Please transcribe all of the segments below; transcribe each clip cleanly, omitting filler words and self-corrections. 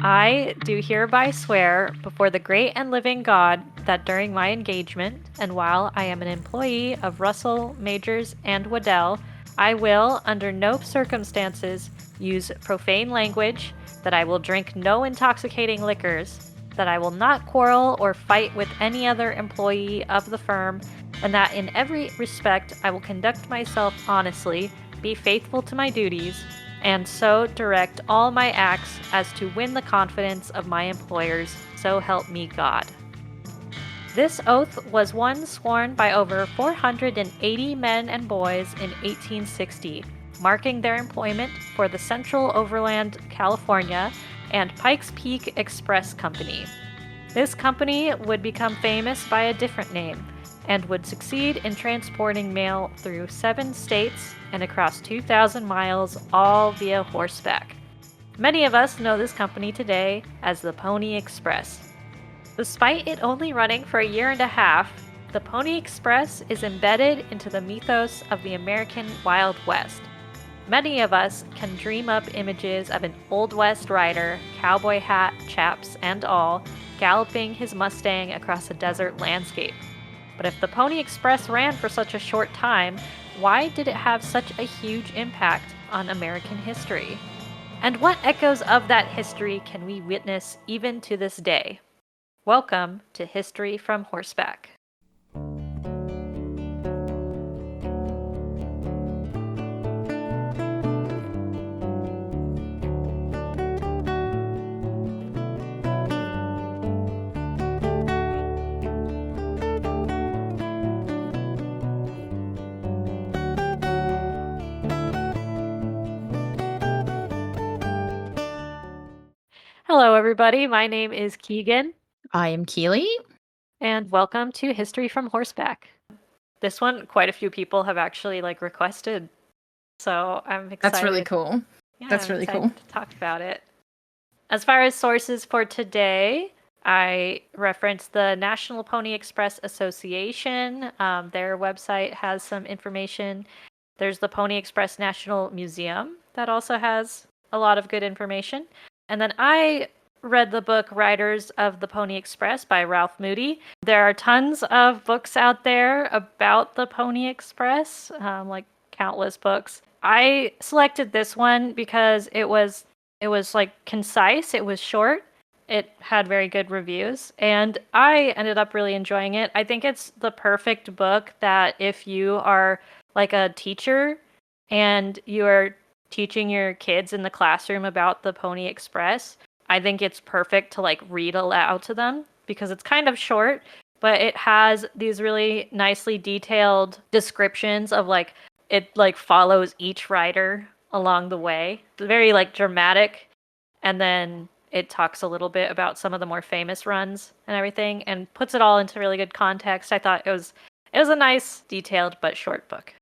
I do hereby swear before the great and living God that during my engagement, and while I am an employee of Russell, Majors, and Waddell, I will, under no circumstances, use profane language, that I will drink no intoxicating liquors, that I will not quarrel or fight with any other employee of the firm, and that in every respect I will conduct myself honestly, be faithful to my duties, and so direct all my acts as to win the confidence of my employers, so help me God. This oath was one sworn by over 480 men and boys in 1860, marking their employment for the Central Overland California and Pikes Peak Express Company. This company would become famous by a different name and would succeed in transporting mail through 7 states and across 2,000 miles, all via horseback. Many of us know this company today as the Pony Express. Despite it only running for a year and a half, the Pony Express is embedded into the mythos of the American Wild West. Many of us can dream up images of an Old West rider, cowboy hat, chaps, and all, galloping his Mustang across a desert landscape. But if the Pony Express ran for such a short time, why did it have such a huge impact on American history? And what echoes of that history can we witness even to this day? Welcome to History from Horseback. Hello, everybody. My name is Keagan. I am Keely. And welcome to History from Horseback. This one, quite a few people have actually requested, so I'm excited. That's really cool. Yeah, That's really cool to talk about it. As far as sources for today, I referenced the National Pony Express Association. Their website has some information. There's the Pony Express National Museum that also has a lot of good information. And then I read the book Riders of the Pony Express by Ralph Moody. There are tons of books out there about the Pony Express, countless books. I selected this one because it was concise, it was short, it had very good reviews, and I ended up really enjoying it. I think it's the perfect book that if you are a teacher and you are teaching your kids in the classroom about the Pony Express, I think it's perfect to read aloud to them because it's kind of short, but it has these really nicely detailed descriptions of it follows each rider along the way. It's very dramatic, and then it talks a little bit about some of the more famous runs and everything and puts it all into really good context. I thought it was a nice, detailed but short book.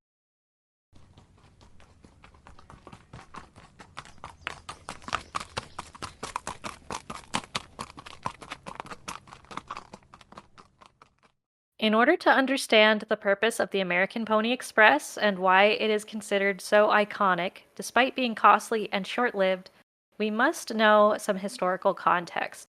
In order to understand the purpose of the American Pony Express and why it is considered so iconic, despite being costly and short-lived, we must know some historical context.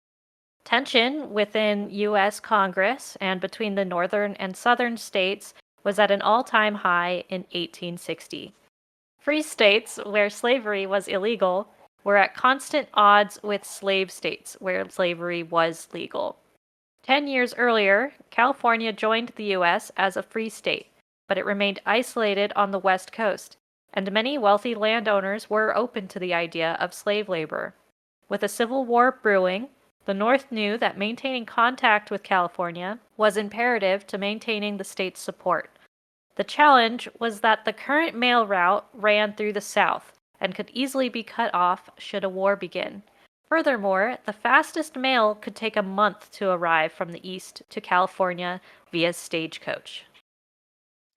Tension within U.S. Congress and between the northern and southern states was at an all-time high in 1860. Free states, where slavery was illegal, were at constant odds with slave states, where slavery was legal. 10 years earlier, California joined the U.S. as a free state, but it remained isolated on the West Coast, and many wealthy landowners were open to the idea of slave labor. With a civil war brewing, the North knew that maintaining contact with California was imperative to maintaining the state's support. The challenge was that the current mail route ran through the South and could easily be cut off should a war begin. Furthermore, the fastest mail could take a month to arrive from the east to California via stagecoach.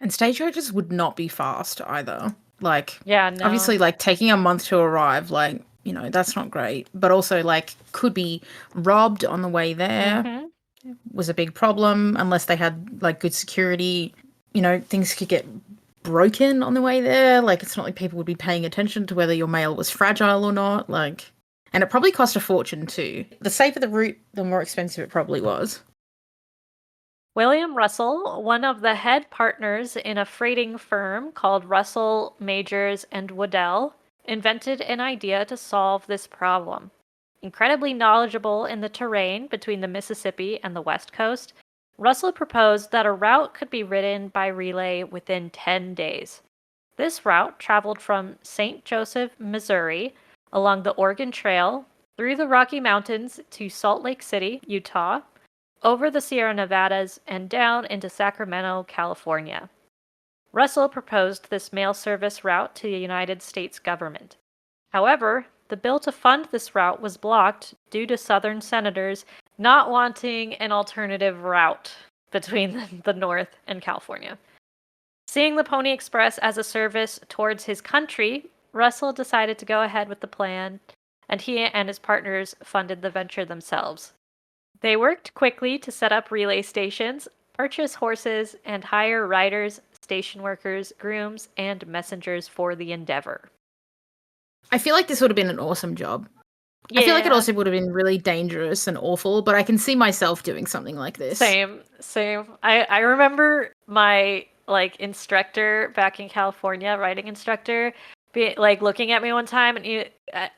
And stagecoaches would not be fast either. Obviously, taking a month to arrive, that's not great. But also, could be robbed on the way there was a big problem unless they had, good security. Things could get broken on the way there. It's not like people would be paying attention to whether your mail was fragile or not. And it probably cost a fortune too. The safer the route, the more expensive it probably was. William Russell, one of the head partners in a freighting firm called Russell, Majors, and Waddell, invented an idea to solve this problem. Incredibly knowledgeable in the terrain between the Mississippi and the West Coast, Russell proposed that a route could be ridden by relay within 10 days. This route traveled from St. Joseph, Missouri, along the Oregon Trail, through the Rocky Mountains to Salt Lake City, Utah, over the Sierra Nevadas, and down into Sacramento, California. Russell proposed this mail service route to the United States government. However, the bill to fund this route was blocked due to Southern senators not wanting an alternative route between the North and California. Seeing the Pony Express as a service towards his country, Russell decided to go ahead with the plan, and he and his partners funded the venture themselves. They worked quickly to set up relay stations, purchase horses, and hire riders, station workers, grooms, and messengers for the endeavor. I feel like this would have been an awesome job. Yeah. I feel like it also would have been really dangerous and awful, but I can see myself doing something like this. Same. I remember my instructor back in California, riding instructor, looking at me one time, and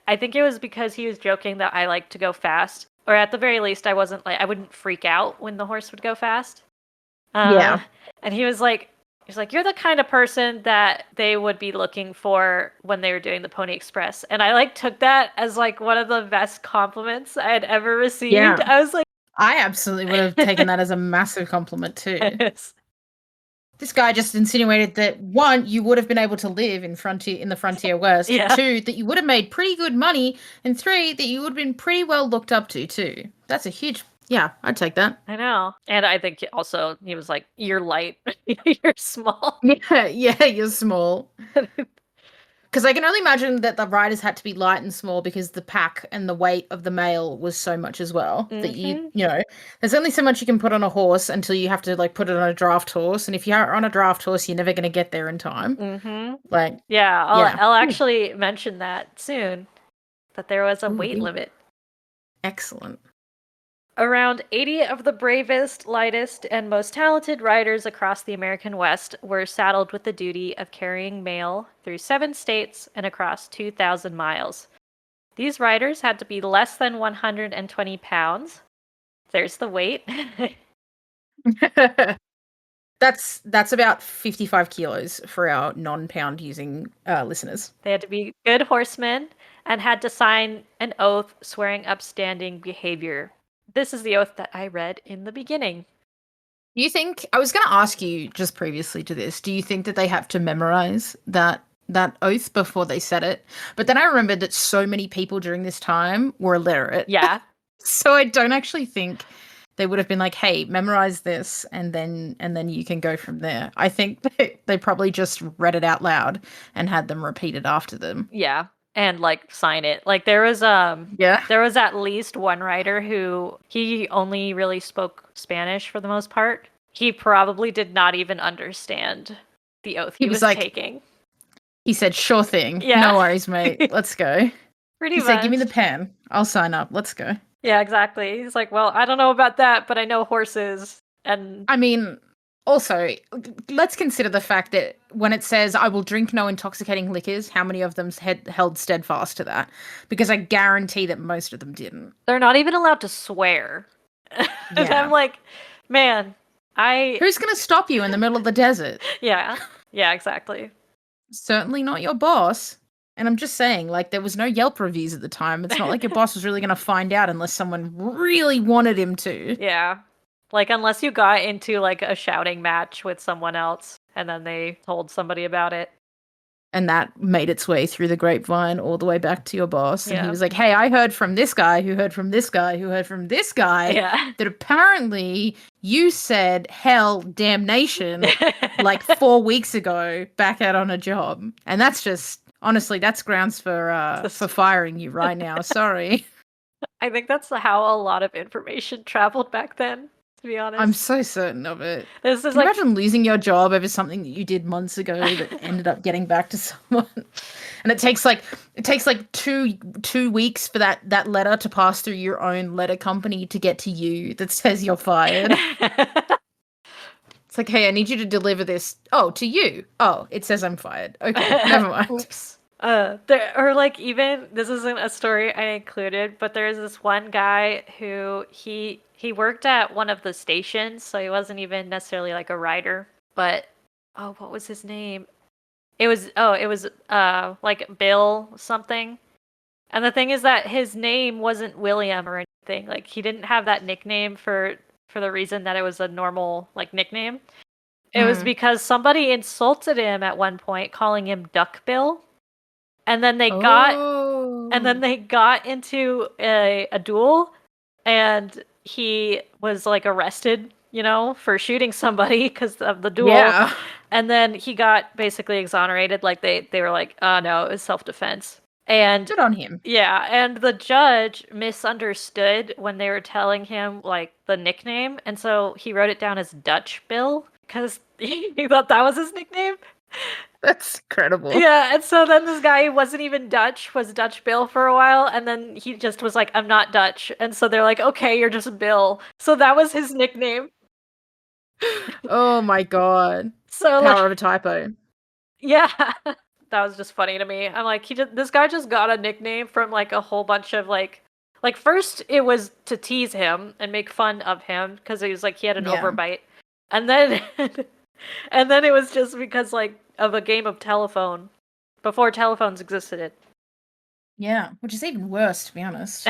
I think it was because he was joking that I like to go fast, or at the very least, I wouldn't freak out when the horse would go fast. Yeah. And he was like, you're the kind of person that they would be looking for when they were doing the Pony Express. And I took that as one of the best compliments I had ever received. Yeah. I was like, I absolutely would have taken that as a massive compliment too. Yes. This guy just insinuated that 1, you would have been able to live in the frontier West. Yeah. 2, that you would have made pretty good money, and 3, that you would have been pretty well looked up to too. That's a huge. Yeah, I'd take that. I know. And I think also he was like, you're light. You're small. Yeah, you're small. Because I can only imagine that the riders had to be light and small because the pack and the weight of the mail was so much as well. Mm-hmm. That you know, there's only so much you can put on a horse until you have to put it on a draft horse. And if you're on a draft horse, you're never going to get there in time. Mm-hmm. Yeah, I'll actually mention that soon, that there was a weight limit. Excellent. Around 80 of the bravest, lightest, and most talented riders across the American West were saddled with the duty of carrying mail through 7 states and across 2,000 miles. These riders had to be less than 120 pounds. There's the weight. That's about 55 kilos for our non-pound using listeners. They had to be good horsemen and had to sign an oath swearing upstanding behavior. This is the oath that I read in the beginning. Do you think, I was going to ask you just previously to this, do you think that they have to memorize that oath before they said it? But then I remembered that so many people during this time were illiterate. Yeah. So I don't actually think they would have been like, hey, memorize this and then you can go from there. I think they probably just read it out loud and had them repeat it after them. Yeah. And sign it. There was there was at least one rider who he only really spoke Spanish for the most part. He probably did not even understand the oath he was taking. He said, "Sure thing. Yeah. No worries, mate. Let's go." Pretty much. He said, "Give me the pen. I'll sign up. Let's go." Yeah, exactly. He's like, "Well, I don't know about that, but I know horses." And I mean, also, let's consider the fact that when it says, I will drink no intoxicating liquors, how many of them held steadfast to that? Because I guarantee that most of them didn't. They're not even allowed to swear. Yeah. And I'm like, man, who's going to stop you in the middle of the desert? Yeah, exactly. Certainly not your boss. And I'm just saying, there was no Yelp reviews at the time. It's not like your boss was really going to find out unless someone really wanted him to. Yeah. Unless you got into, a shouting match with someone else, and then they told somebody about it. And that made its way through the grapevine all the way back to your boss. And he was like, hey, I heard from this guy, who heard from this guy, who heard from this guy, that apparently you said hell, damnation, 4 weeks ago back out on a job. And that's just, honestly, that's grounds for firing you right now. Sorry. I think that's how a lot of information traveled back then. To be I'm honest, so certain of it. this is Can you like imagine losing your job over something that you did months ago that ended up getting back to someone? And it takes like two weeks for that letter to pass through your own letter company to get to you that says you're fired. It's like, hey, I need you to deliver this. Oh, to you. Oh, it says I'm fired. Okay, never mind. oops. There or like even this isn't a story I included, but there is this one guy who he worked at one of the stations, so he wasn't even necessarily like a rider. But oh, what was his name? It was like Bill something. And the thing is that his name wasn't William or anything. Like he didn't have that nickname for the reason that it was a normal like nickname. It was Mm. because somebody insulted him at one point, calling him Duck Bill, and then they got Oh. into a duel, and he was like arrested, for shooting somebody because of the duel, Yeah. and then he got basically exonerated. Like they were like, oh no, it was self defense, and Good on him. yeah, and the judge misunderstood when they were telling him like the nickname, and so he wrote it down as Dutch Bill because he thought that was his nickname. That's incredible. Yeah, and so then this guy who wasn't even Dutch was Dutch Bill for a while, and then he just was like, I'm not Dutch. And so they're like, okay, you're just Bill. So that was his nickname. Oh my god. So like, Power of a typo. yeah, that was just funny to me. I'm like, this guy just got a nickname from like a whole bunch of like first it was to tease him and make fun of him because he was like he had an Yeah. overbite, and then and then it was just because like of a game of telephone before telephones existed. Yeah, which is even worse, to be honest.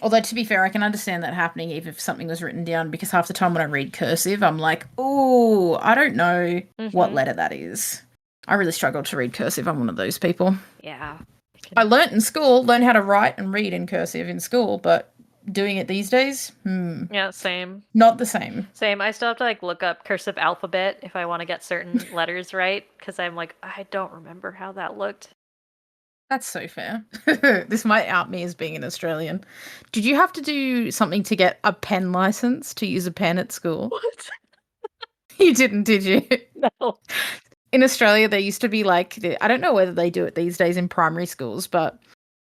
Although, to be fair, I can understand that happening even if something was written down, because half the time when I read cursive, I'm like, oh, I don't know what Mm-hmm. letter that is. I really struggle to read cursive. I'm one of those people. Yeah. I learnt in school, learned how to write and read in cursive in school, but doing it these days, Yeah, same. not the same. Same. I still have to like look up cursive alphabet if I want to get certain letters right because I'm like I don't remember how that looked. That's so fair. This might out me as being an Australian. Did you have to do something to get a pen license to use a pen at school? What? You didn't, did you? No. In Australia, there used to be like, I don't know whether they do it these days in primary schools, but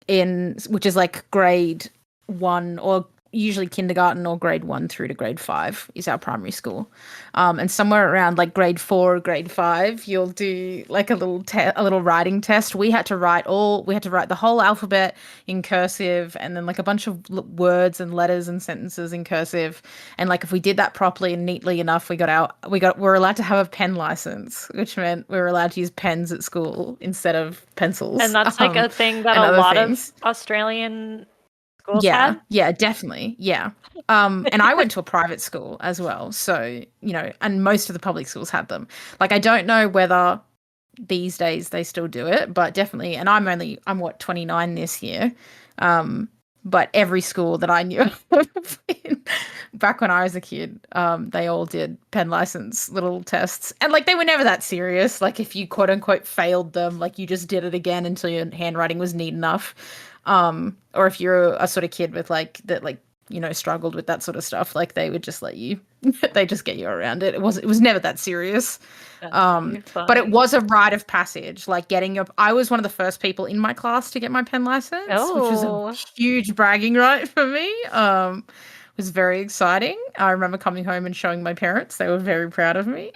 which is like grade one, or usually kindergarten, or grade one through to grade five is our primary school. And somewhere around like grade four or grade five, you'll do like a little writing test. We had to write the whole alphabet in cursive, and then like a bunch of words and letters and sentences in cursive. And like if we did that properly and neatly enough, we're allowed to have a pen license, which meant we were allowed to use pens at school instead of And pencils, that's like a thing that and a other lot of things. Australian schools Yeah, had. yeah, definitely. Yeah. And I went to a private school as well. So, and most of the public schools had them. Like, I don't know whether these days they still do it, but definitely. And I'm what, 29 this year. But every school that I knew back when I was a kid, they all did pen license little tests. And like, they were never that serious. Like, if you quote unquote failed them, like, you just did it again until your handwriting was neat enough. Or if you're a sort of kid with like that, like, struggled with that sort of stuff, like they would just let you, they just get you around it. It was never that serious. That's really But it funny. was a rite of passage, like I was one of the first people in my class to get my pen license, which was a Oh, huge bragging right for me. It was very exciting. I remember coming home and showing my parents. They were very proud of me.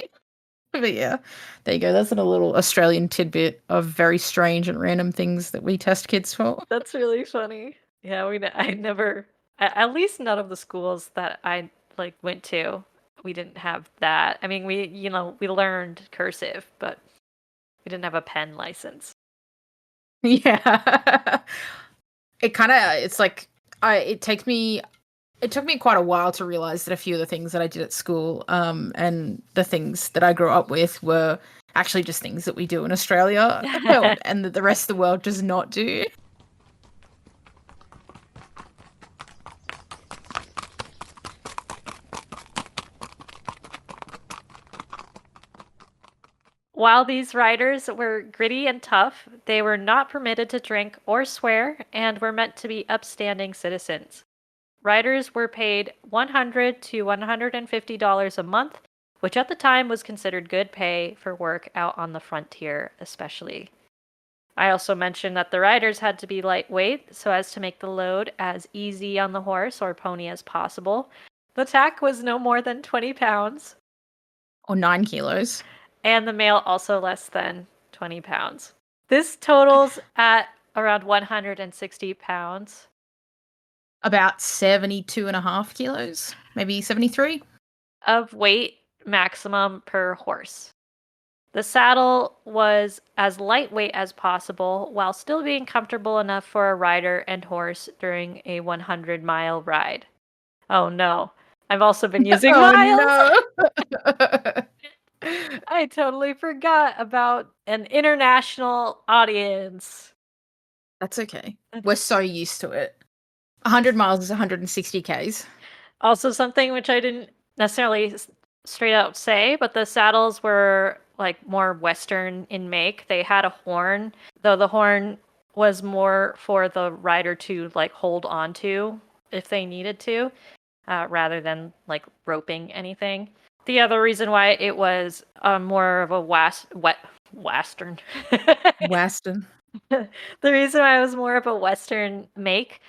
But yeah, there you go. That's a little Australian tidbit of very strange and random things that we test kids for. that's really funny. Yeah, I never, at least none of the schools that I like went to, we didn't have that. I mean, we learned cursive, but we didn't have a pen license. Yeah. It's like it took me quite a while to realize that a few of the things that I did at school, and the things that I grew up with, were actually just things that we do in Australia and that the rest of the world does not do. While these riders were gritty and tough, they were not permitted to drink or swear and were meant to be upstanding citizens. Riders were paid $100 to $150 a month, which at the time was considered good pay for work out on the frontier, especially. I also mentioned that the riders had to be lightweight so as to make the load as easy on the horse or pony as possible. The tack was no more than 20 pounds. Or 9 kilos. And the mail also less than 20 pounds. This totals at around 160 pounds. About 72.5 kilos, maybe 73. Of weight maximum per horse. The saddle was as lightweight as possible while still being comfortable enough for a rider and horse during a 100-mile ride. Oh no, I've also been using miles. Oh no. I totally forgot about an international audience. That's okay. We're so used to it. 100 miles is 160 Ks. Also, something which I didn't necessarily straight out say, but the saddles were like more Western in make. They had a horn, though the horn was more for the rider to like hold on to if they needed to, rather than like roping anything. The other reason why it was more of a Western. Western. The reason why it was more of a Western make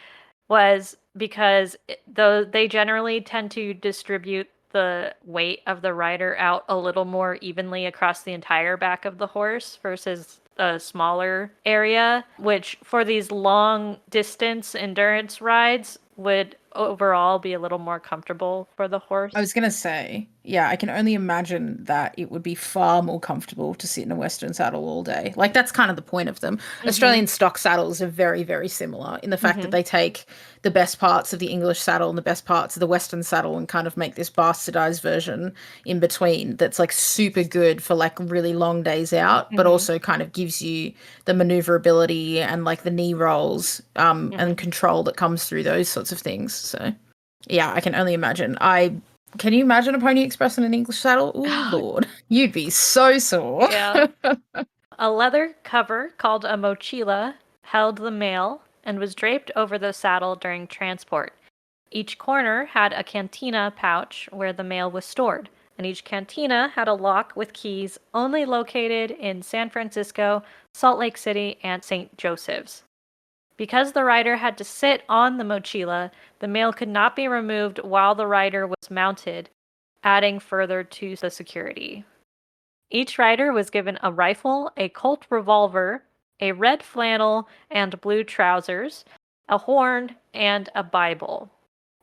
was because though they generally tend to distribute the weight of the rider out a little more evenly across the entire back of the horse versus a smaller area, which for these long distance endurance rides would overall be a little more comfortable for the horse. I was going to say, yeah, I can only imagine that it would be far more comfortable to sit in a Western saddle all day. Like, that's kind of the point of them. Mm-hmm. Australian stock saddles are very, very similar in the fact that they take the best parts of the English saddle and the best parts of the Western saddle and kind of make this bastardized version in between that's like super good for like really long days out, but also kind of gives you the maneuverability and like the knee rolls and control that comes through those sorts of things. So, yeah, I can only imagine. Can you imagine a Pony Express in an English saddle? Oh, Lord. You'd be so sore. Yeah. A leather cover called a mochila held the mail and was draped over the saddle during transport. Each corner had a cantina pouch where the mail was stored, and each cantina had a lock with keys only located in San Francisco, Salt Lake City, and St. Joseph's. Because the rider had to sit on the mochila, the mail could not be removed while the rider was mounted, adding further to the security. Each rider was given a rifle, a Colt revolver, a red flannel and blue trousers, a horn, and a Bible.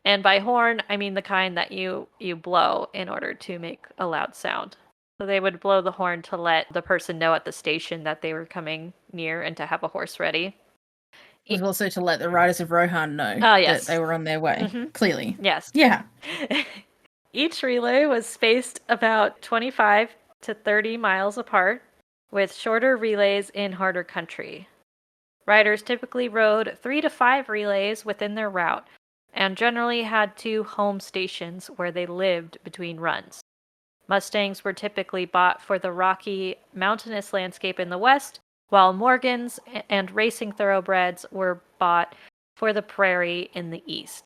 And by horn, I mean the kind that you blow in order to make a loud sound. So they would blow the horn to let the person know at the station that they were coming near and to have a horse ready. It was also to let the riders of Rohan know yes. that they were on their way, clearly. Yes. Yeah. Each relay was spaced about 25 to 30 miles apart, with shorter relays in harder country. Riders typically rode 3 to 5 relays within their route, and generally had 2 home stations where they lived between runs. Mustangs were typically bought for the rocky, mountainous landscape in the west, while Morgans and racing thoroughbreds were bought for the prairie in the east.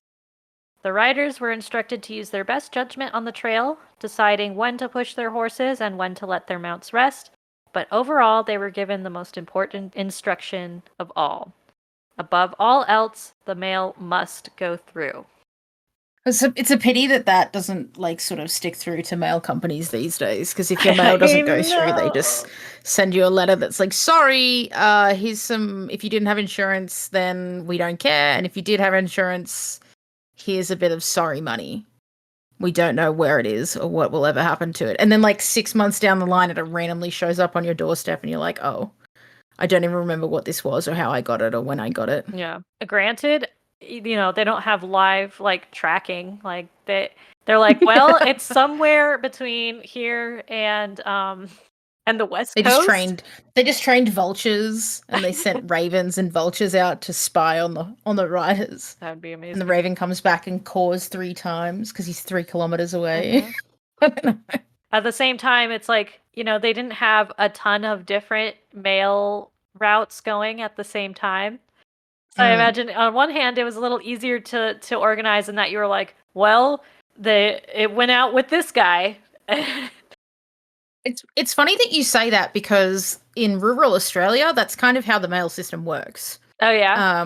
The riders were instructed to use their best judgment on the trail, deciding when to push their horses and when to let their mounts rest, but overall they were given the most important instruction of all. Above all else, the mail must go through. It's a pity that doesn't like sort of stick through to mail companies these days, because if your mail doesn't go through, they just send you a letter that's like, sorry, here's some, if you didn't have insurance, then we don't care, and if you did have insurance, here's a bit of sorry money. We don't know where it is or what will ever happen to it. And then like 6 months down the line, it randomly shows up on your doorstep and you're like, oh, I don't even remember what this was or how I got it or when I got it. Yeah. Granted, you know, they don't have live like tracking. Like they're like, well, it's somewhere between here and the West Coast. They just trained vultures, and they sent ravens and vultures out to spy on the riders. That would be amazing. And the raven comes back and caws 3 times because he's 3 kilometers away. I don't know. At the same time, it's like, you know, they didn't have a ton of different mail routes going at the same time. So I imagine on one hand it was a little easier to organize, in that you were like, well, it went out with this guy. It's funny that you say that, because in rural Australia, that's kind of how the mail system works. Oh yeah.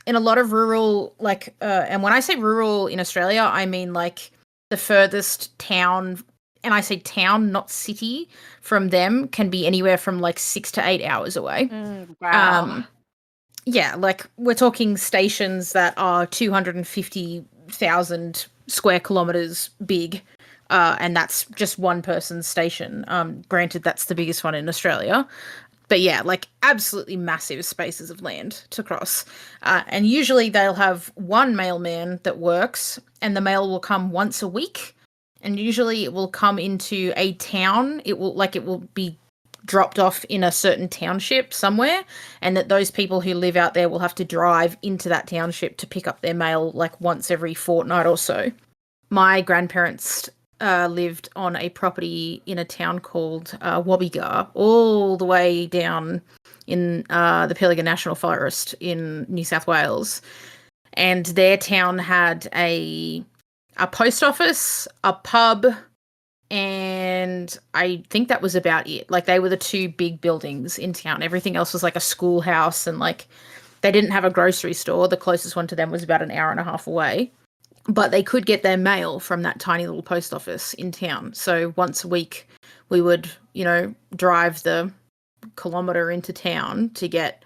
In a lot of rural, and when I say rural in Australia, I mean like the furthest town, and I say town, not city, from them can be anywhere from like 6 to 8 hours away. Wow. Yeah, like we're talking stations that are 250,000 square kilometers big. And that's just one person's station. Granted, that's the biggest one in Australia. But yeah, like absolutely massive spaces of land to cross. And usually they'll have one mailman that works, and the mail will come once a week. And usually it will come into a town. It will be dropped off in a certain township somewhere, and that those people who live out there will have to drive into that township to pick up their mail like once every fortnight or so. My grandparents lived on a property in a town called Wobbegar, all the way down in the Pilliga National Forest in New South Wales. And their town had a post office, a pub, and I think that was about it. Like, they were the two big buildings in town. Everything else was like a schoolhouse, and like they didn't have a grocery store. The closest one to them was about an hour and a half away. But they could get their mail from that tiny little post office in town. So once a week, we would, drive the kilometre into town to get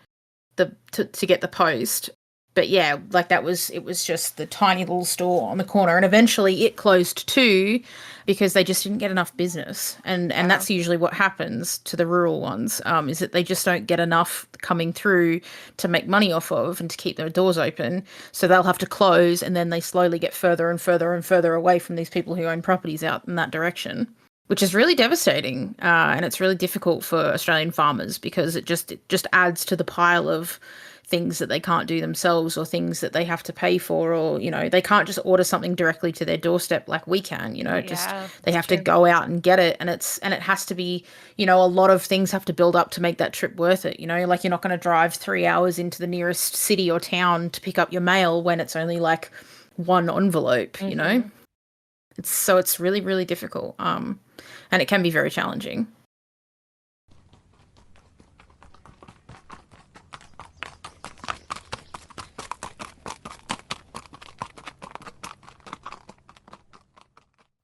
to get the post. But yeah, like it was just the tiny little store on the corner, and eventually it closed too, because they just didn't get enough business. And that's usually what happens to the rural ones, is that they just don't get enough coming through to make money off of and to keep their doors open. So they'll have to close, and then they slowly get further and further and further away from these people who own properties out in that direction, which is really devastating. And it's really difficult for Australian farmers, because it just adds to the pile of things that they can't do themselves, or things that they have to pay for, or they can't just order something directly to their doorstep like we can. They have to go out and get it, and it has to be, a lot of things have to build up to make that trip worth it. Like, you're not going to drive 3 hours into the nearest city or town to pick up your mail when it's only like one envelope. It's really, really difficult, and it can be very challenging.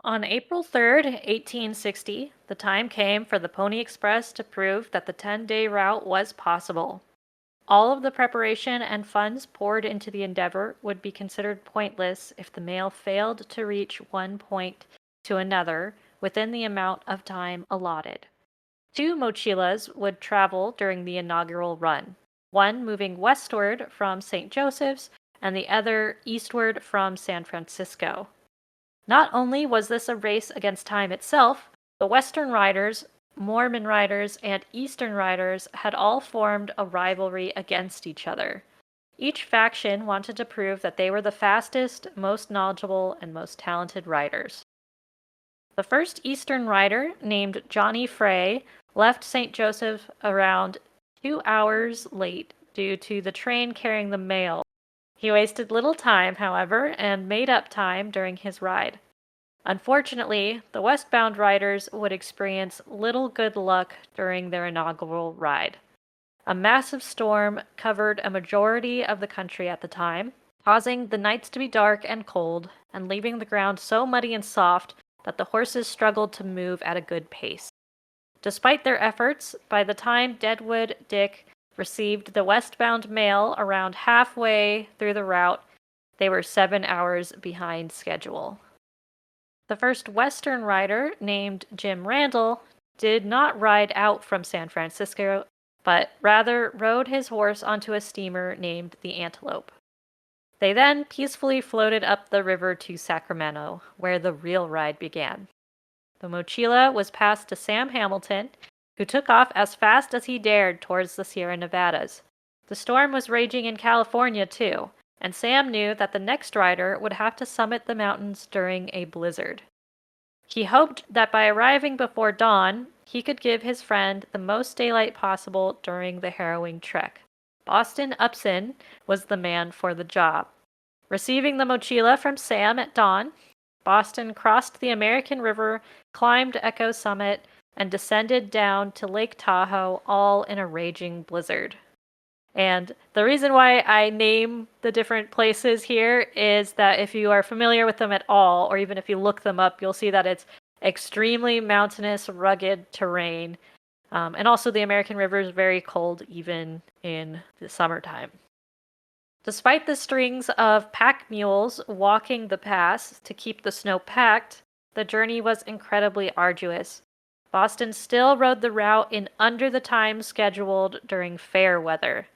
On April 3rd, 1860, the time came for the Pony Express to prove that the 10-day route was possible. All of the preparation and funds poured into the endeavor would be considered pointless if the mail failed to reach one point to another within the amount of time allotted. 2 mochilas would travel during the inaugural run, one moving westward from St. Joseph's and the other eastward from San Francisco. Not only was this a race against time itself, the Western riders, Mormon riders, and Eastern riders had all formed a rivalry against each other. Each faction wanted to prove that they were the fastest, most knowledgeable, and most talented riders. The first Eastern rider, named Johnny Frey, left St. Joseph around 2 hours late due to the train carrying the mail. He wasted little time, however, and made up time during his ride. Unfortunately, the westbound riders would experience little good luck during their inaugural ride. A massive storm covered a majority of the country at the time, causing the nights to be dark and cold, and leaving the ground so muddy and soft that the horses struggled to move at a good pace. Despite their efforts, by the time Deadwood Dick received the westbound mail around halfway through the route, they were 7 hours behind schedule. The first Western rider, named Jim Randall, did not ride out from San Francisco, but rather rode his horse onto a steamer named the Antelope. They then peacefully floated up the river to Sacramento, where the real ride began. The mochila was passed to Sam Hamilton, who took off as fast as he dared towards the Sierra Nevadas. The storm was raging in California, too, and Sam knew that the next rider would have to summit the mountains during a blizzard. He hoped that by arriving before dawn, he could give his friend the most daylight possible during the harrowing trek. Boston Upson was the man for the job. Receiving the mochila from Sam at dawn, Boston crossed the American River, climbed Echo Summit, and descended down to Lake Tahoe, all in a raging blizzard. And the reason why I name the different places here is that if you are familiar with them at all, or even if you look them up, you'll see that it's extremely mountainous, rugged terrain. And also, the American River is very cold even in the summertime. Despite the strings of pack mules walking the pass to keep the snow packed, the journey was incredibly arduous. Boston still rode the route in under the time scheduled during fair weather.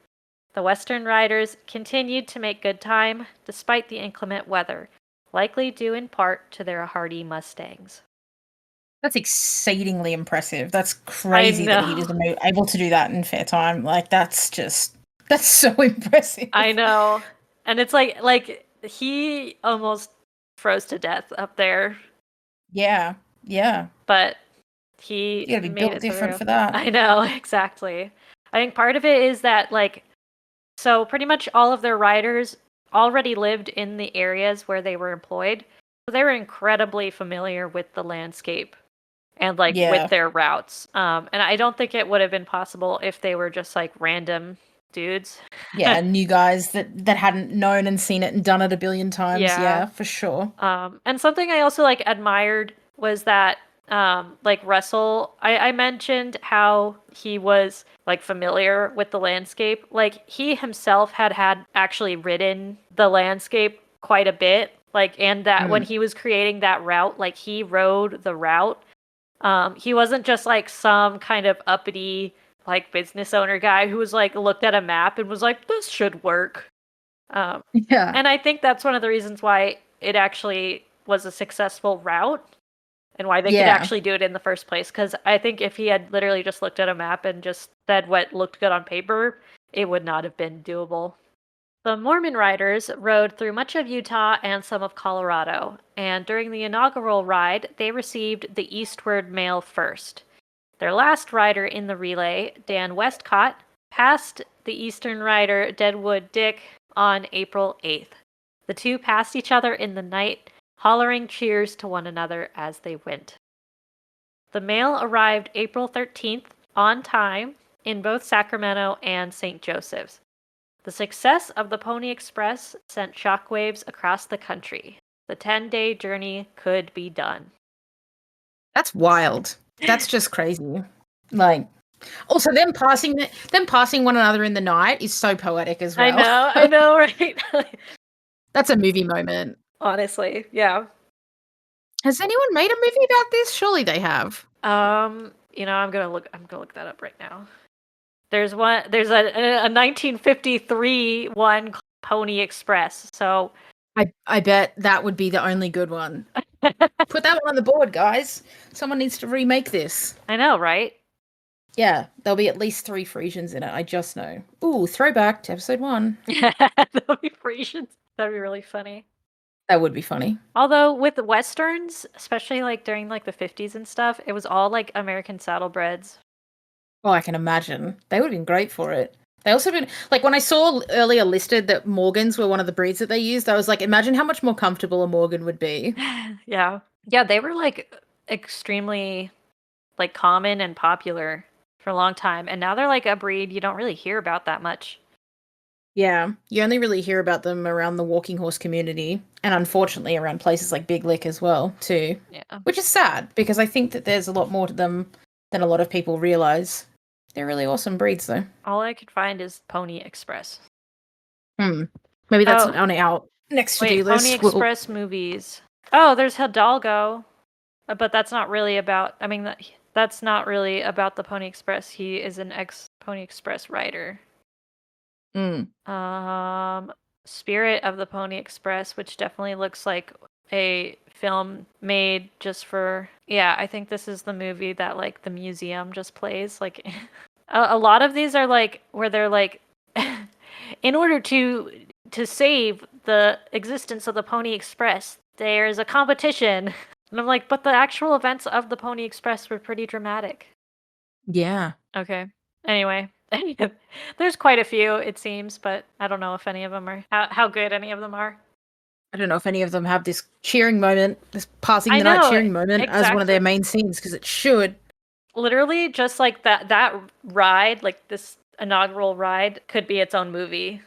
The Western riders continued to make good time despite the inclement weather, likely due in part to their hardy Mustangs. That's exceedingly impressive. That's I crazy that he was know. able to do that in fair time. Like, that's so impressive. I know. And it's like he almost froze to death up there, Yeah, yeah. but he You gotta be made built it different through. for that. I know, exactly. I think part of it is that so pretty much all of their riders already lived in the areas where they were employed. So they were incredibly familiar with the landscape and with Yeah, their routes. And I don't think it would have been possible if they were just like random dudes. yeah. New guys that hadn't known and seen it and done it a billion times. Yeah. Yeah, for sure. And something I also admired was that Russell, I mentioned how he was familiar with the landscape. Like he himself had actually ridden the landscape quite a bit. And that when Mm. he was creating that route, he rode the route. He wasn't just some kind of uppity business owner guy who was looked at a map and was like, this should work. Yeah, And I think that's one of the reasons why it actually was a successful route and why they could yeah. actually do it in the first place. Because I think if he had literally just looked at a map and just said what looked good on paper, it would not have been doable. The Mormon riders rode through much of Utah and some of Colorado, and during the inaugural ride, they received the eastward mail first. Their last rider in the relay, Dan Westcott, passed the eastern rider Deadwood Dick on April 8th. The two passed each other in the night, hollering cheers to one another as they went. The mail arrived April 13th on time in both Sacramento and St. Joseph's. The success of the Pony Express sent shockwaves across the country. The 10-day journey could be done. That's wild. That's just crazy. Like, also them passing one another in the night is so poetic as well. I know, right? That's a movie moment. Honestly, yeah. Has anyone made a movie about this? Surely they have. I'm gonna look that up right now. There's a 1953 one called Pony Express. So I bet that would be the only good one. Put that one on the board, guys. Someone needs to remake this. I know, right? Yeah, there'll be at least 3 Frisians in it. I just know. Ooh, throwback to episode 1. That'd be Frisians. That'd be really funny. That would be funny. Although with westerns, especially during the 50s and stuff, it was all American saddlebreds. Oh, I can imagine. They would have been great for it. They also been when I saw earlier listed that Morgans were one of the breeds that they used, I was like, imagine how much more comfortable a Morgan would be. Yeah. Yeah, they were extremely common and popular for a long time. And now they're a breed you don't really hear about that much. Yeah, you only really hear about them around the walking horse community, and unfortunately around places like Big Lick as well, too. Yeah. Which is sad, because I think that there's a lot more to them than a lot of people realize. They're really awesome breeds, though. All I could find is Pony Express. Maybe that's on our next to-do list. Pony Express movies. Oh, there's Hidalgo, but that's not really about. I mean, that's not really about the Pony Express. He is an ex-Pony Express rider. Spirit of the Pony Express, which definitely looks like a film made just for. Yeah, I think this is the movie that the museum just plays. A lot of these are where they're in order to save the existence of the Pony Express, there's a competition. And I'm like, but the actual events of the Pony Express were pretty dramatic. Yeah. Okay. Anyway, there's quite a few, it seems, but I don't know if any of them are how good any of them are. I don't know if any of them have this cheering moment, this passing I the night know, cheering moment as one of their exactly. main scenes, because it should. Literally, just like that ride, like this inaugural ride, could be its own movie.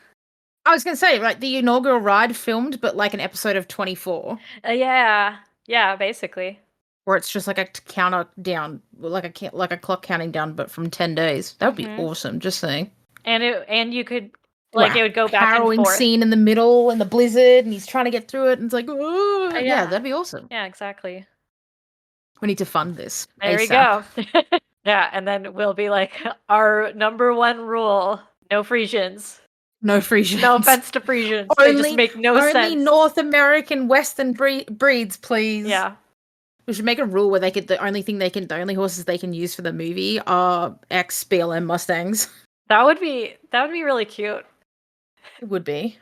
I was going to say, like, the inaugural ride filmed, but like an episode of 24. Yeah, basically. Where it's just like a counter down, like a clock counting down, but from 10 days. That would be awesome. Just saying. And you could Wow. it would go back and Harrowing forth. scene in the middle and the blizzard, and he's trying to get through it, and it's like, oh, yeah, that'd be awesome. Yeah, exactly. We need to fund this There we ASAP. go. Yeah, and then we'll be like, our number one rule: no Frisians. No Frisians. No offense to Frisians, they just make no sense. Only North American Western breeds, please. Yeah. We should make a rule where the only horses they can use for the movie are ex BLM Mustangs. That would be really cute. It would be.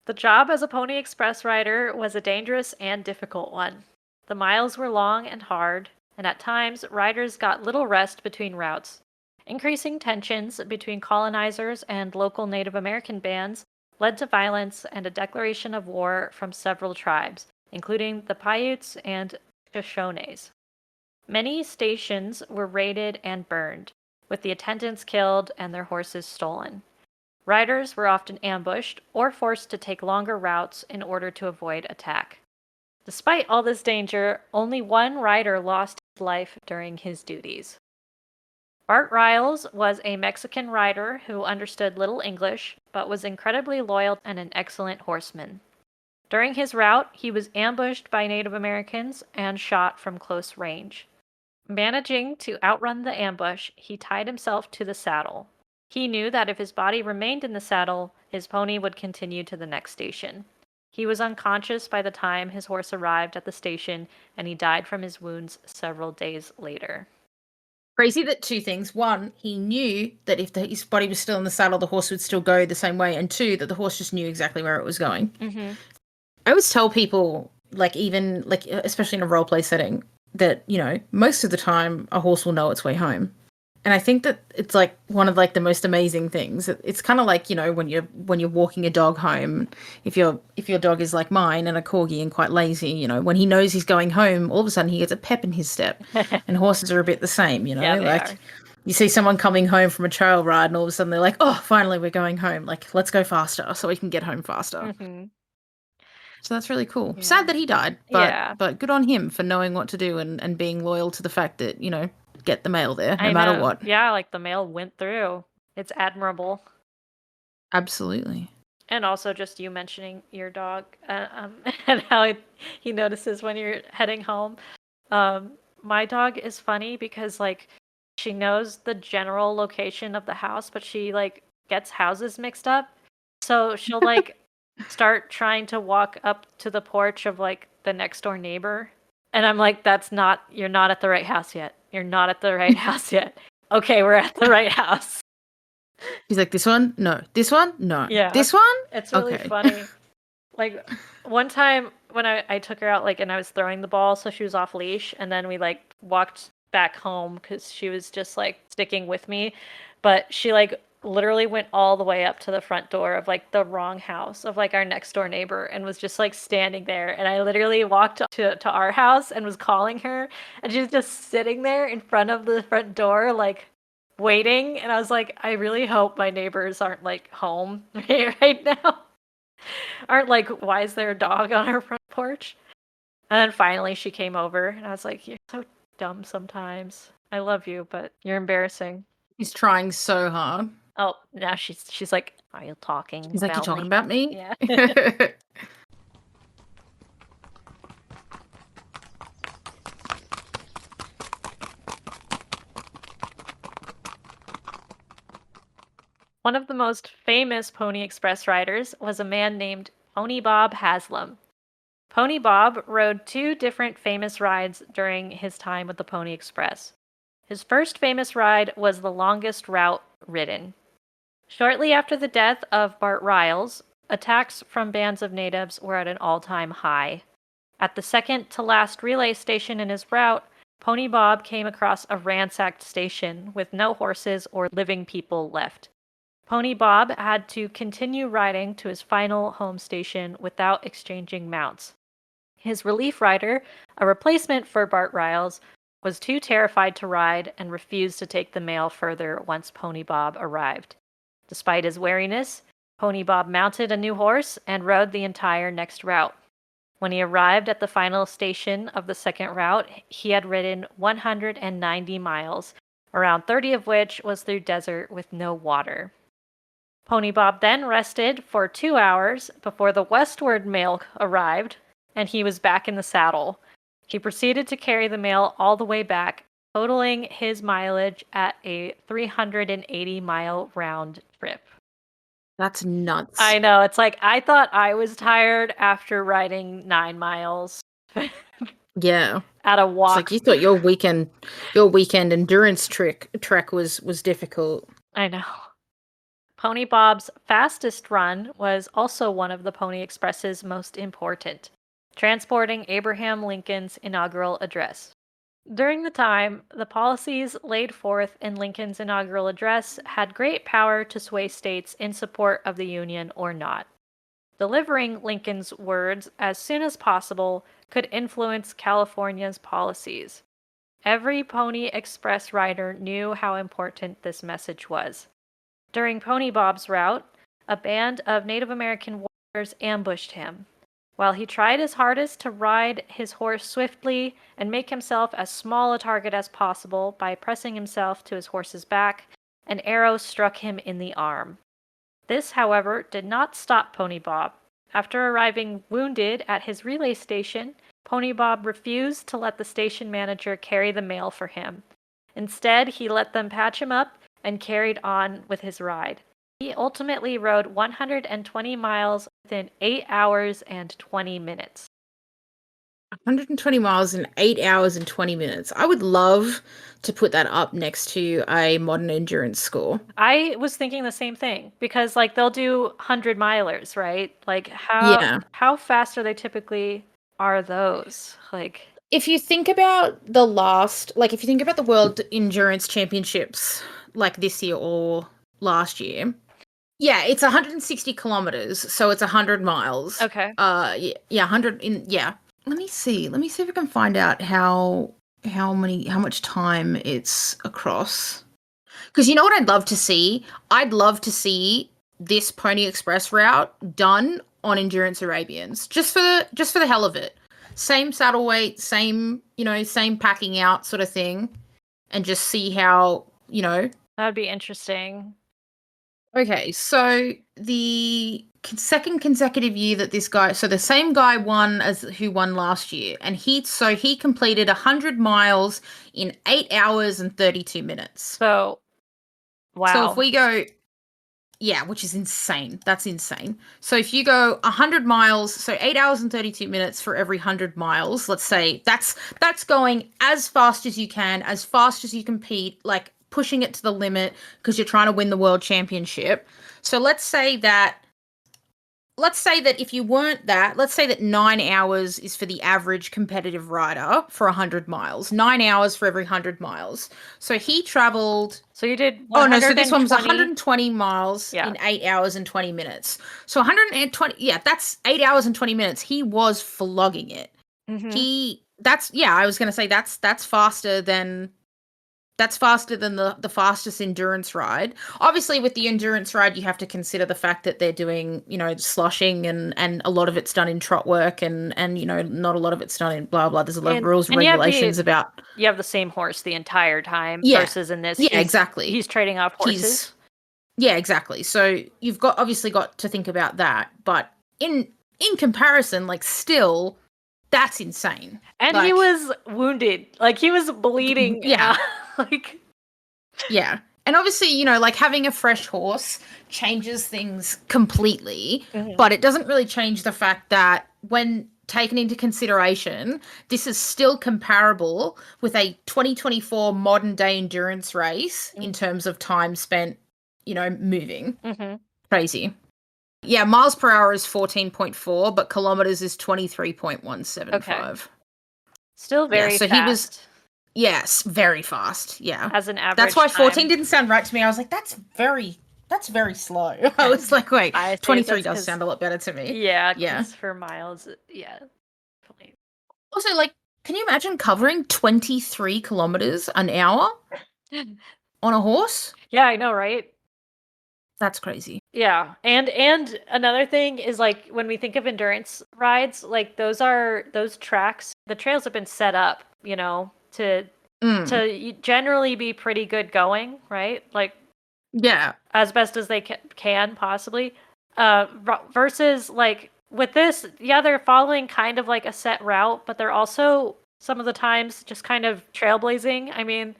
The job as a Pony Express rider was a dangerous and difficult one. The miles were long and hard, and at times riders got little rest between routes. Increasing tensions between colonizers and local Native American bands led to violence and a declaration of war from several tribes, including the Paiutes and Shoshones. Many stations were raided and burned, with the attendants killed and their horses stolen. Riders were often ambushed or forced to take longer routes in order to avoid attack. Despite all this danger, only one rider lost his life during his duties. Bart Riles was a Mexican rider who understood little English, but was incredibly loyal and an excellent horseman. During his route, he was ambushed by Native Americans and shot from close range. Managing to outrun the ambush, he tied himself to the saddle. He knew that if his body remained in the saddle, his pony would continue to the next station. He was unconscious by the time his horse arrived at the station, and he died from his wounds several days later. Crazy that two things. One, he knew that if his body was still in the saddle, the horse would still go the same way. And two, that the horse just knew exactly where it was going. Mm-hmm. I always tell people, especially in a role play setting, that, most of the time a horse will know its way home. And I think that it's like one of like the most amazing things. It's kind of like, when you're walking a dog home, if your dog is like mine and a corgi and quite lazy, when he knows he's going home, all of a sudden he gets a pep in his step. And horses are a bit the same, Yeah, they like are. you see someone coming home from a trail ride and all of a sudden they're like, oh, finally we're going home. Like, let's go faster so we can get home faster. Mm-hmm. So that's really cool. Yeah. Sad that he died, but good on him for knowing what to do and being loyal to the fact that, get the mail there no matter what. Yeah, like the mail went through. It's admirable. Absolutely. And also just you mentioning your dog and how he notices when you're heading home. My dog is funny because like she knows the general location of the house, but she like gets houses mixed up. So she'll like start trying to walk up to the porch of like the next door neighbor. And I'm like, you're not at the right house yet. You're not at the right house yet. Okay, we're at the right house. He's like, this one? No. This one? No. Yeah. This one? It's really funny. Like one time when I took her out, like, and I was throwing the ball, so she was off leash, and then we like walked back home because she was just like sticking with me, but she like literally went all the way up to the front door of like the wrong house of like our next door neighbor and was just like standing there, and I literally walked to our house and was calling her, and she was just sitting there in front of the front door like waiting, and I was like, I really hope my neighbors aren't like home right now. Aren't like, why is there a dog on our front porch? And then finally she came over and I was like, you're so dumb sometimes. I love you, but you're embarrassing. He's trying so hard. Oh, now she's like, are you talking He's like, about you talking me? about me? Yeah. One of the most famous Pony Express riders was a man named Pony Bob Haslam. Pony Bob rode two different famous rides during his time with the Pony Express. His first famous ride was the longest route ridden. Shortly after the death of Bart Riles, attacks from bands of natives were at an all-time high. At the second to last relay station in his route, Pony Bob came across a ransacked station with no horses or living people left. Pony Bob had to continue riding to his final home station without exchanging mounts. His relief rider, a replacement for Bart Riles, was too terrified to ride and refused to take the mail further once Pony Bob arrived. Despite his wariness, Pony Bob mounted a new horse and rode the entire next route. When he arrived at the final station of the second route, he had ridden 190 miles, around 30 of which was through desert with no water. Pony Bob then rested for 2 hours before the westward mail arrived, and he was back in the saddle. He proceeded to carry the mail all the way back, totaling his mileage at a 380-mile round trip. That's nuts. I know. It's like, I thought I was tired after riding 9 miles. Yeah. At a walk. It's like you thought your weekend endurance trek was difficult. I know. Pony Bob's fastest run was also one of the Pony Express's most important, transporting Abraham Lincoln's inaugural address. During the time, the policies laid forth in Lincoln's inaugural address had great power to sway states in support of the Union or not. Delivering Lincoln's words as soon as possible could influence California's policies. Every Pony Express rider knew how important this message was. During Pony Bob's route, a band of Native American warriors ambushed him. While he tried his hardest to ride his horse swiftly and make himself as small a target as possible by pressing himself to his horse's back, an arrow struck him in the arm. This, however, did not stop Pony Bob. After arriving wounded at his relay station, Pony Bob refused to let the station manager carry the mail for him. Instead, he let them patch him up and carried on with his ride. He ultimately rode 120 miles within 8 hours and 20 minutes. 120 miles in 8 hours and 20 minutes. I would love to put that up next to a modern endurance score. I was thinking the same thing because, like, they'll do 100 milers, right? Like, how fast are they typically are those? Like, if you think about the World Endurance Championships, like this year or last year, yeah, it's 160 kilometers, so it's 100 miles. Okay. Yeah, 100 in, yeah. Let me see if I can find out how much time it's across. Because you know what I'd love to see? I'd love to see this Pony Express route done on Endurance Arabians, just for the hell of it. Same saddle weight, same packing out sort of thing, and just see how, That would be interesting. Okay, so the second consecutive year that this guy, so the same guy won as who won last year, and he completed 100 miles in 8 hours and 32 minutes. So, wow. So if we go, yeah, which is insane. That's insane. So if you go 100 miles, so 8 hours and 32 minutes for every 100 miles, let's say that's going as fast as you can compete, like pushing it to the limit because you're trying to win the world championship. So let's say that if you weren't that, let's say that 9 hours is for the average competitive rider for 100 miles. 9 hours for every 100 miles. So he traveled. So you did. So this one was 120 miles in 8 hours and 20 minutes. So 120. Yeah, that's 8 hours and 20 minutes. He was flogging it. Mm-hmm. I was going to say that's faster than the fastest endurance ride. Obviously, with the endurance ride, you have to consider the fact that they're doing, sloshing and a lot of it's done in trot work and not a lot of it's done in blah, blah. There's a lot of rules and regulations about... You have the same horse the entire time versus in this. Yeah, exactly. He's trading off horses. Yeah, exactly. So you've obviously got to think about that. But in comparison, like, still... That's insane. And he was wounded. Like, he was bleeding. Yeah. Yeah. And obviously, having a fresh horse changes things completely. Mm-hmm. But it doesn't really change the fact that when taken into consideration, this is still comparable with a 2024 modern day endurance race in terms of time spent, moving. Mm-hmm. Crazy. Yeah, miles per hour is 14.4, but kilometers is 23.175. Okay. Still very fast. Yes, very fast. Yeah. as an average That's why 14 time. didn't sound right to me. I was like, that's very slow. I was like, wait, I say 23 that's does because, sound a lot better to me. yeah, Yeah. because for miles, yeah. Definitely. Also, like, can you imagine covering 23 kilometers an hour on a horse? Yeah, I know, right? That's crazy. Yeah. And another thing is like when we think of endurance rides, like those tracks, the trails have been set up, to Mm. generally be pretty good going, right? Like Yeah. as best as they can possibly. Versus like with this, yeah, they're following kind of like a set route, but they're also some of the times just kind of trailblazing. I mean,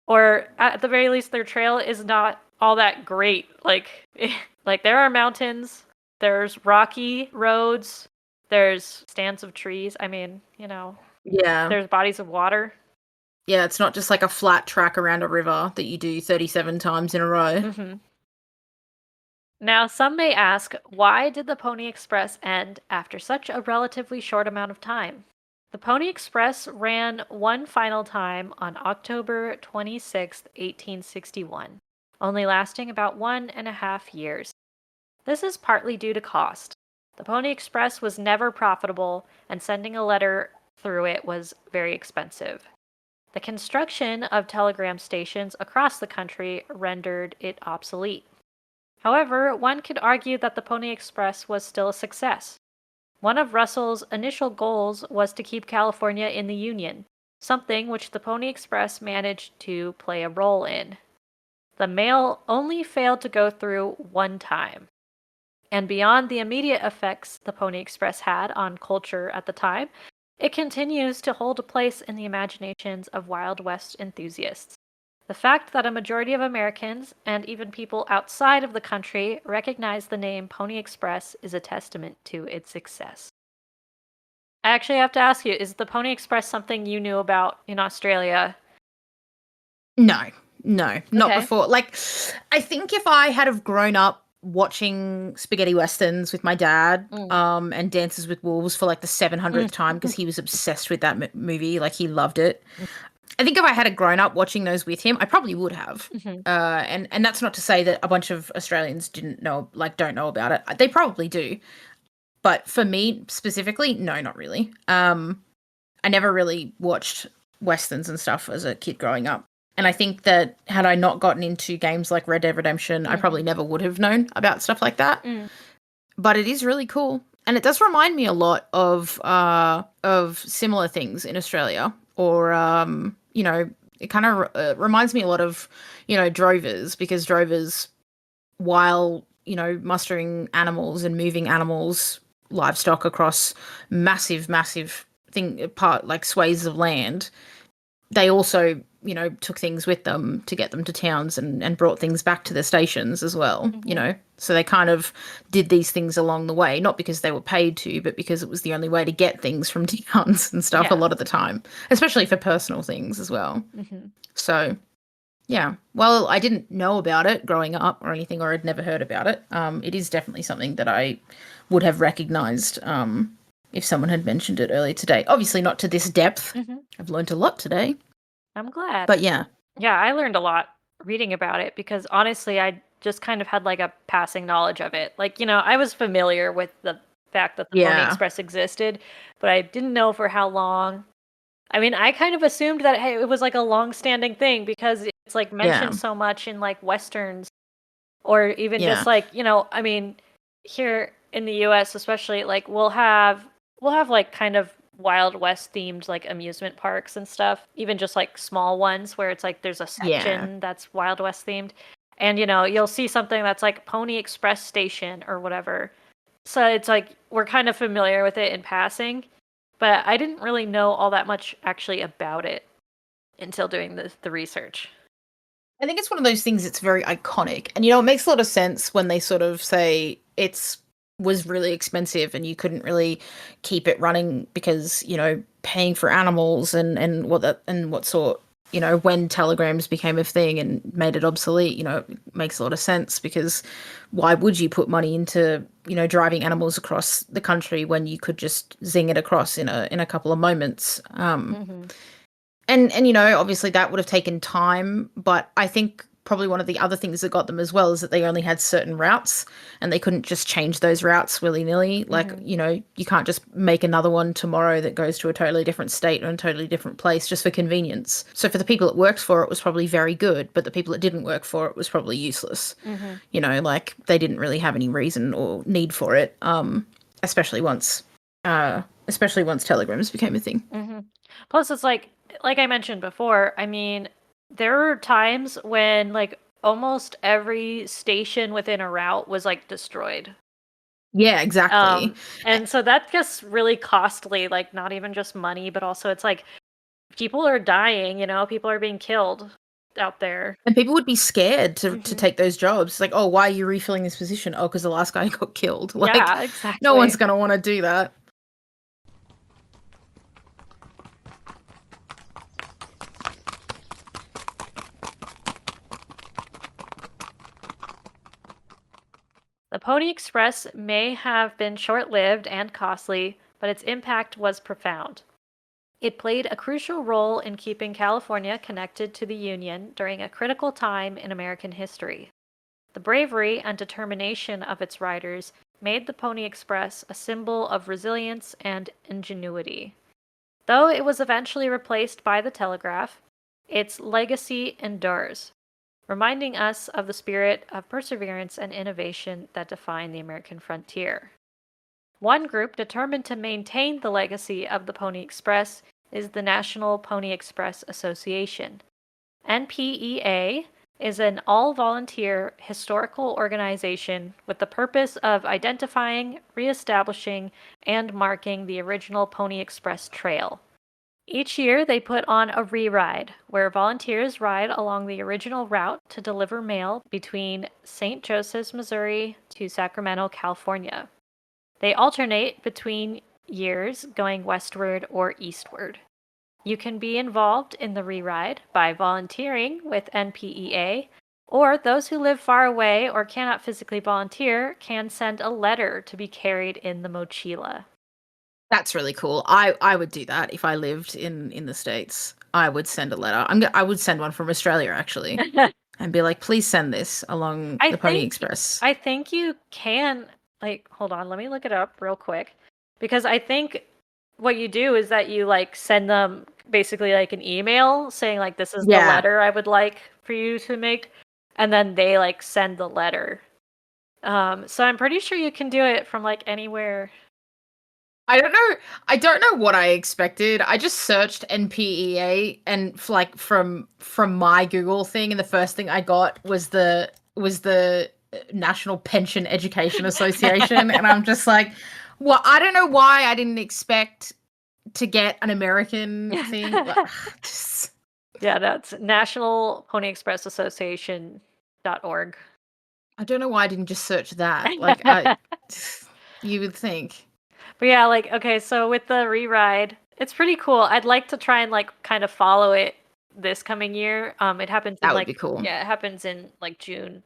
or at the very least, their trail is not all that great. Like, like there are mountains, there's rocky roads, there's stands of trees. I mean, Yeah. there's bodies of water. Yeah, it's not just like a flat track around a river that you do 37 times in a row. Mm-hmm. Now, some may ask, why did the Pony Express end after such a relatively short amount of time? The Pony Express ran one final time on October 26, 1861, only lasting about 1.5 years. This is partly due to cost. The Pony Express was never profitable, and sending a letter through it was very expensive. The construction of telegram stations across the country rendered it obsolete. However, one could argue that the Pony Express was still a success. One of Russell's initial goals was to keep California in the Union, something which the Pony Express managed to play a role in. The mail only failed to go through one time. And beyond the immediate effects the Pony Express had on culture at the time, it continues to hold a place in the imaginations of Wild West enthusiasts. The fact that a majority of Americans, and even people outside of the country, recognize the name Pony Express is a testament to its success. I actually have to ask you, is the Pony Express something you knew about in Australia? No, no, not Okay. before. Like, I think if I had have grown up watching spaghetti westerns with my dad, and Dances with Wolves for like the 700th time because he was obsessed with that movie, like he loved it. I think if I had grown up watching those with him, I probably would have. And that's not to say that a bunch of Australians don't know about it. They probably do, but for me specifically, no, not really. I never really watched westerns and stuff as a kid growing up. And I think that had I not gotten into games like Red Dead Redemption, I probably never would have known about stuff like that. But it is really cool. And it does remind me a lot of similar things in Australia. Or, it kind of reminds me a lot of, drovers, because drovers, while, mustering animals and moving animals, livestock across massive, massive swathes of land, they also, took things with them to get them to towns and brought things back to the stations as well, So they kind of did these things along the way, not because they were paid to, but because it was the only way to get things from towns and stuff a lot of the time, especially for personal things as well. So, yeah. Well, I didn't know about it growing up or anything, or I'd never heard about it. It is definitely something that I would have recognized if someone had mentioned it earlier today. Obviously not to this depth. I've learned a lot today. I'm glad. But yeah. Yeah, I learned a lot reading about it because honestly, I just kind of had like a passing knowledge of it. Like, I was familiar with the fact that the Pony Express existed, but I didn't know for how long. I mean, I kind of assumed that hey, it was like a long-standing thing because it's like mentioned so much in like westerns, or even just like, I mean, here in the US especially, like we'll have like kind of Wild West themed like amusement parks and stuff, even just like small ones where it's like there's a section that's Wild West themed. And you'll see something that's like Pony Express Station or whatever. So it's like we're kind of familiar with it in passing, but I didn't really know all that much actually about it until doing the research. I think it's one of those things that's very iconic. And it makes a lot of sense when they sort of say was really expensive and you couldn't really keep it running because, paying for animals and what sort, when telegrams became a thing and made it obsolete, it makes a lot of sense because why would you put money into, driving animals across the country when you could just zing it across in a couple of moments? And And obviously that would have taken time, but I think probably one of the other things that got them as well is that they only had certain routes and they couldn't just change those routes willy-nilly. Like, you can't just make another one tomorrow that goes to a totally different state or a totally different place just for convenience. So for the people it worked for, it was probably very good, but the people it didn't work for, it was probably useless. Like they didn't really have any reason or need for it, especially once telegrams became a thing. Plus, it's like I mentioned before, I mean, there were times when like almost every station within a route was like destroyed. Yeah, exactly. And so that gets really costly, like not even just money, but also it's like people are dying, people are being killed out there. And people would be scared to take those jobs. It's like, oh, why are you refilling this position? Oh, because the last guy got killed. Like, yeah, exactly. No one's going to want to do that. The Pony Express may have been short-lived and costly, but its impact was profound. It played a crucial role in keeping California connected to the Union during a critical time in American history. The bravery and determination of its riders made the Pony Express a symbol of resilience and ingenuity. Though it was eventually replaced by the telegraph, its legacy endures, reminding us of the spirit of perseverance and innovation that define the American frontier. One group determined to maintain the legacy of the Pony Express is the National Pony Express Association. NPEA is an all-volunteer historical organization with the purpose of identifying, reestablishing, and marking the original Pony Express trail. Each year, they put on a re-ride, where volunteers ride along the original route to deliver mail between St. Joseph's, Missouri to Sacramento, California. They alternate between years going westward or eastward. You can be involved in the re-ride by volunteering with NPEA, or those who live far away or cannot physically volunteer can send a letter to be carried in the mochila. That's really cool. I would do that if I lived in the States. I would send a letter. I would send one from Australia, actually, and be like, please send this along the Pony Express. I think you can, hold on, let me look it up real quick. Because I think what you do is that you, send them basically, an email saying, this is the letter I would like for you to make. And then they, send the letter. So I'm pretty sure you can do it from, anywhere. I don't know what I expected. I just searched NPEA and from my Google thing, and the first thing I got was the National Pension Education Association, and I'm just like, well, I don't know why I didn't expect to get an American thing. Yeah, that's National Pony Express Association.org. I don't know why I didn't just search that. You would think. But yeah, okay, so with the re-ride, it's pretty cool. I'd like to try and kind of follow it this coming year. It happens in, that would be cool. Yeah, it happens in June.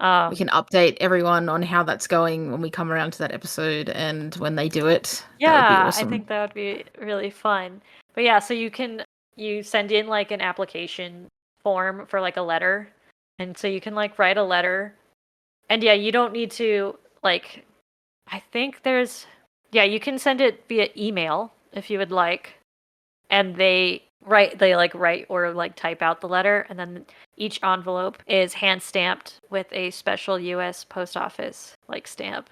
We can update everyone on how that's going when we come around to that episode and when they do it. Yeah, that would be awesome. I think that would be really fun. But yeah, so you send in an application form for a letter, and so you can write a letter, and yeah, you don't need to I think there's you can send it via email if you would like, and they write or type out the letter, and then each envelope is hand stamped with a special U.S. Post Office stamp.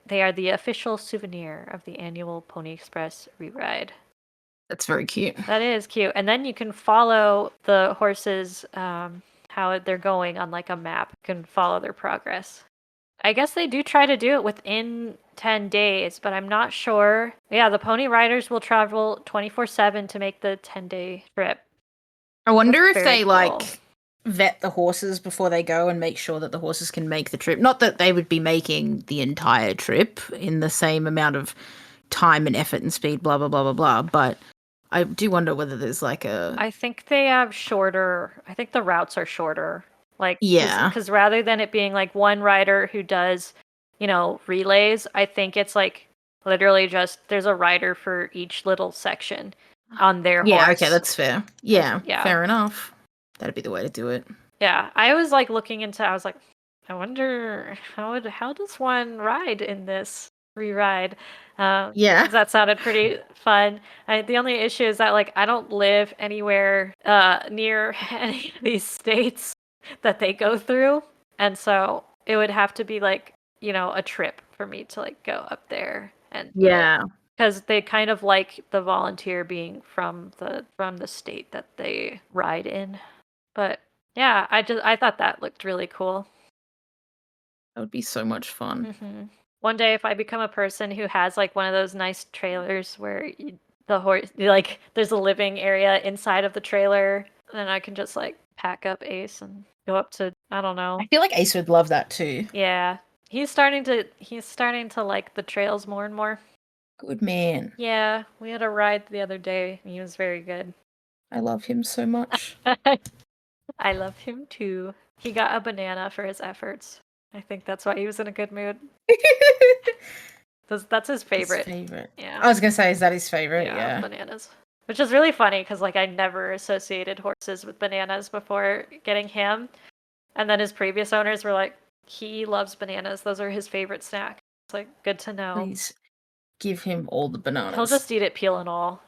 They are the official souvenir of the annual Pony Express re-ride. That's very cute. That is cute. And then you can follow the horses, how they're going on a map. You can follow their progress. I guess they do try to do it within 10 days, but I'm not sure. Yeah, the pony riders will travel 24/7 to make the 10-day trip. I wonder if they vet the horses before they go and make sure that the horses can make the trip. Not that they would be making the entire trip in the same amount of time and effort and speed, blah, blah, blah, blah, blah. But I do wonder whether there's I think they have shorter. I think the routes are shorter. Because rather than it being one rider who does, relays, I think it's literally just there's a rider for each little section. on their Yeah, horse. okay, that's fair. Yeah, Yeah. fair enough. That'd be the way to do it. Yeah, I was like looking into. I was like, I wonder how does one ride in this free ride? Yeah. 'Cause that sounded pretty fun. The only issue is that like I don't live anywhere near any of these states that they go through, and so it would have to be like a trip for me to like go up there and Yeah. because they kind of like the volunteer being from the state that they ride in. But yeah, I thought that looked really cool. That would be so much fun. hmm One day, if I become a person who has like one of those nice trailers where the horse, like, there's a living area inside of the trailer, then I can just like pack up Ace and go up to I don't know. I feel like Ace would love that too. Yeah, he's starting to like the trails more and more. Good man. Yeah, we had a ride the other day. And he was very good. I love him so much. I love him too. He got a banana for his efforts. I think that's why he was in a good mood. That's his favorite. Yeah. I was gonna say, is that his favorite? Yeah. Bananas. Which is really funny because like I never associated horses with bananas before getting him, and then his previous owners were like, he loves bananas. Those are his favorite snack. It's like good to know. Please give him all the bananas. He'll just eat it peel and all.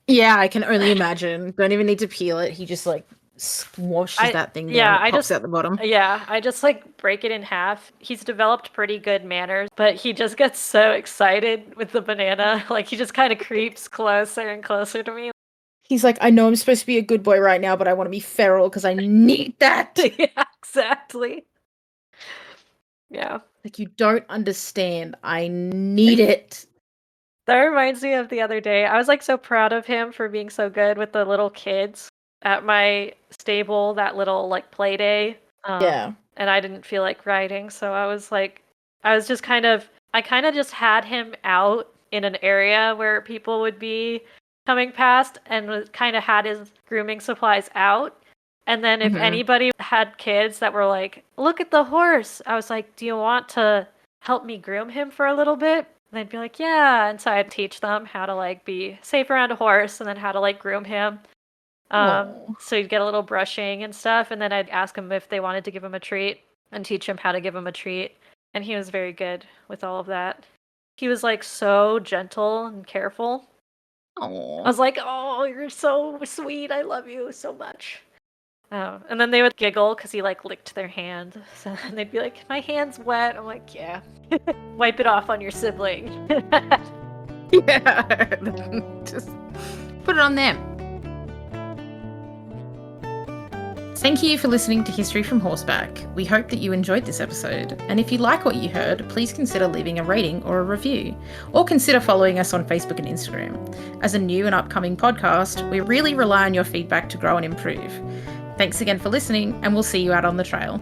Yeah, I can only imagine. Don't even need to peel it. He just like squashes that thing down. Yeah, it pops out the bottom. Yeah, I just like break it in half. He's developed pretty good manners, but he just gets so excited with the banana. Like he just kind of creeps closer and closer to me. He's like, I know I'm supposed to be a good boy right now, but I want to be feral because I need that. Yeah, exactly. Yeah. Like, you don't understand. I need it. That reminds me of the other day. I was like so proud of him for being so good with the little kids at my stable, that little like play day. Yeah. And I didn't feel like riding, so I kind of just had him out in an area where people would be coming past and kind of had his grooming supplies out. And then if anybody had kids that were like, look at the horse, I was like, do you want to help me groom him for a little bit? And they'd be like, yeah. And so I'd teach them how to like be safe around a horse and then how to like groom him. So you'd get a little brushing and stuff. And then I'd ask him if they wanted to give him a treat and teach him how to give him a treat. And he was very good with all of that. He was like so gentle and careful. Aww. I was like, oh, you're so sweet. I love you so much. And then they would giggle because he like licked their hand. So and they'd be like, my hand's wet. I'm like, yeah. Wipe it off on your sibling. Yeah. Just put it on them. Thank you for listening to History from Horseback. We hope that you enjoyed this episode. And if you like what you heard, please consider leaving a rating or a review. Or consider following us on Facebook and Instagram. As a new and upcoming podcast, we really rely on your feedback to grow and improve. Thanks again for listening, and we'll see you out on the trail.